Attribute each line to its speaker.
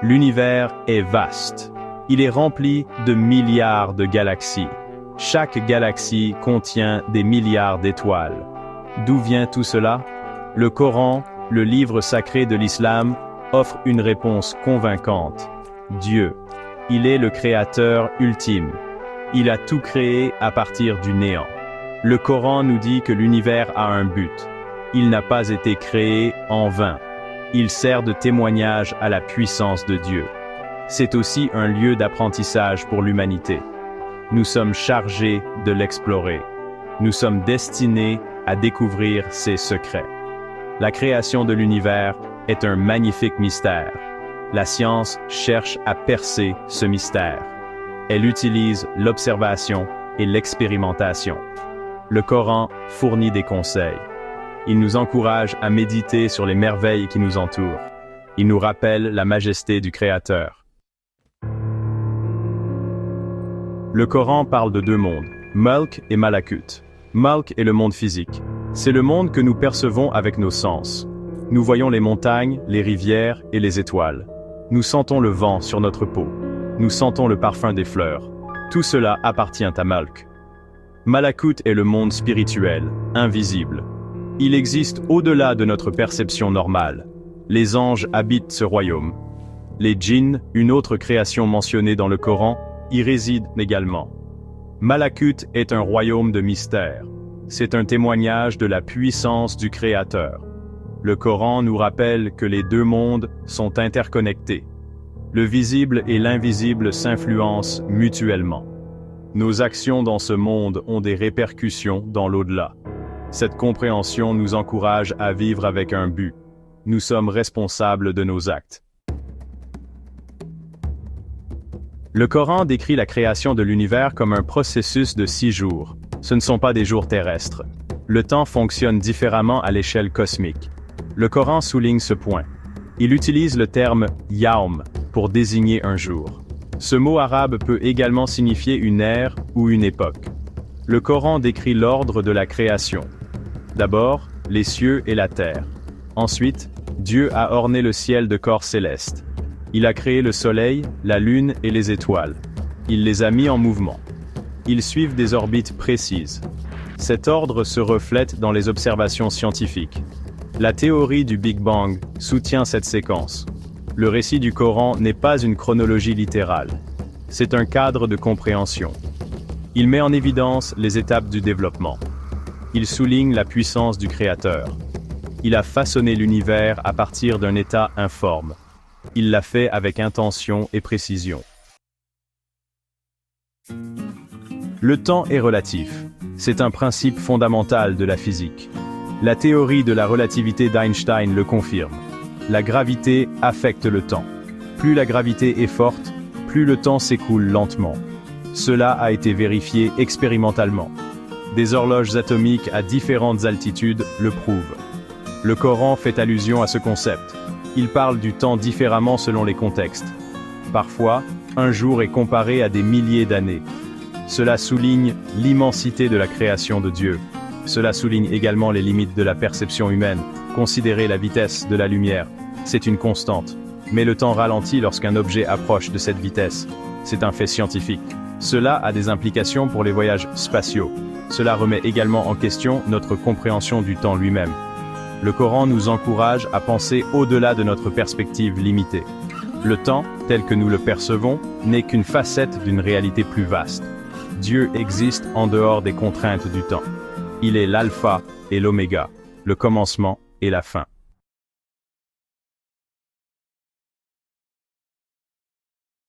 Speaker 1: L'univers est vaste. Il est rempli de milliards de galaxies. Chaque galaxie contient des milliards d'étoiles. D'où vient tout cela? Le Coran, le livre sacré de l'islam, offre une réponse convaincante. Dieu. Il est le créateur ultime. Il a tout créé à partir du néant. Le Coran nous dit que l'univers a un but. Il n'a pas été créé en vain. Il sert de témoignage à la puissance de Dieu. C'est aussi un lieu d'apprentissage pour l'humanité. Nous sommes chargés de l'explorer. Nous sommes destinés à découvrir ses secrets. La création de l'univers est un magnifique mystère. La science cherche à percer ce mystère. Elle utilise l'observation et l'expérimentation. Le Coran fournit des conseils. Il nous encourage à méditer sur les merveilles qui nous entourent. Il nous rappelle la majesté du Créateur. Le Coran parle de deux mondes, Mulk et Malakut. Mulk est le monde physique. C'est le monde que nous percevons avec nos sens. Nous voyons les montagnes, les rivières et les étoiles. Nous sentons le vent sur notre peau. Nous sentons le parfum des fleurs. Tout cela appartient à Mulk. Malakut est le monde spirituel, invisible. Il existe au-delà de notre perception normale. Les anges habitent ce royaume. Les djinns, une autre création mentionnée dans le Coran, y résident également. Malakut est un royaume de mystère. C'est un témoignage de la puissance du Créateur. Le Coran nous rappelle que les deux mondes sont interconnectés. Le visible et l'invisible s'influencent mutuellement. Nos actions dans ce monde ont des répercussions dans l'au-delà. Cette compréhension nous encourage à vivre avec un but. Nous sommes responsables de nos actes. Le Coran décrit la création de l'univers comme un processus de 6 jours. Ce ne sont pas des jours terrestres. Le temps fonctionne différemment à l'échelle cosmique. Le Coran souligne ce point. Il utilise le terme « yaum » pour désigner un jour. Ce mot arabe peut également signifier une ère ou une époque. Le Coran décrit l'ordre de la création. D'abord, les cieux et la terre. Ensuite, Dieu a orné le ciel de corps célestes. Il a créé le soleil, la lune et les étoiles. Il les a mis en mouvement. Ils suivent des orbites précises. Cet ordre se reflète dans les observations scientifiques. La théorie du Big Bang soutient cette séquence. Le récit du Coran n'est pas une chronologie littérale. C'est un cadre de compréhension. Il met en évidence les étapes du développement. Il souligne la puissance du Créateur. Il a façonné l'univers à partir d'un état informe. Il l'a fait avec intention et précision. Le temps est relatif. C'est un principe fondamental de la physique. La théorie de la relativité d'Einstein le confirme. La gravité affecte le temps. Plus la gravité est forte, plus le temps s'écoule lentement. Cela a été vérifié expérimentalement. Des horloges atomiques à différentes altitudes le prouvent. Le Coran fait allusion à ce concept. Il parle du temps différemment selon les contextes. Parfois, un jour est comparé à des milliers d'années. Cela souligne l'immensité de la création de Dieu. Cela souligne également les limites de la perception humaine. Considérez la vitesse de la lumière. C'est une constante. Mais le temps ralentit lorsqu'un objet approche de cette vitesse. C'est un fait scientifique. Cela a des implications pour les voyages spatiaux. Cela remet également en question notre compréhension du temps lui-même. Le Coran nous encourage à penser au-delà de notre perspective limitée. Le temps, tel que nous le percevons, n'est qu'une facette d'une réalité plus vaste. Dieu existe en dehors des contraintes du temps. Il est l'alpha et l'oméga, le commencement et la fin.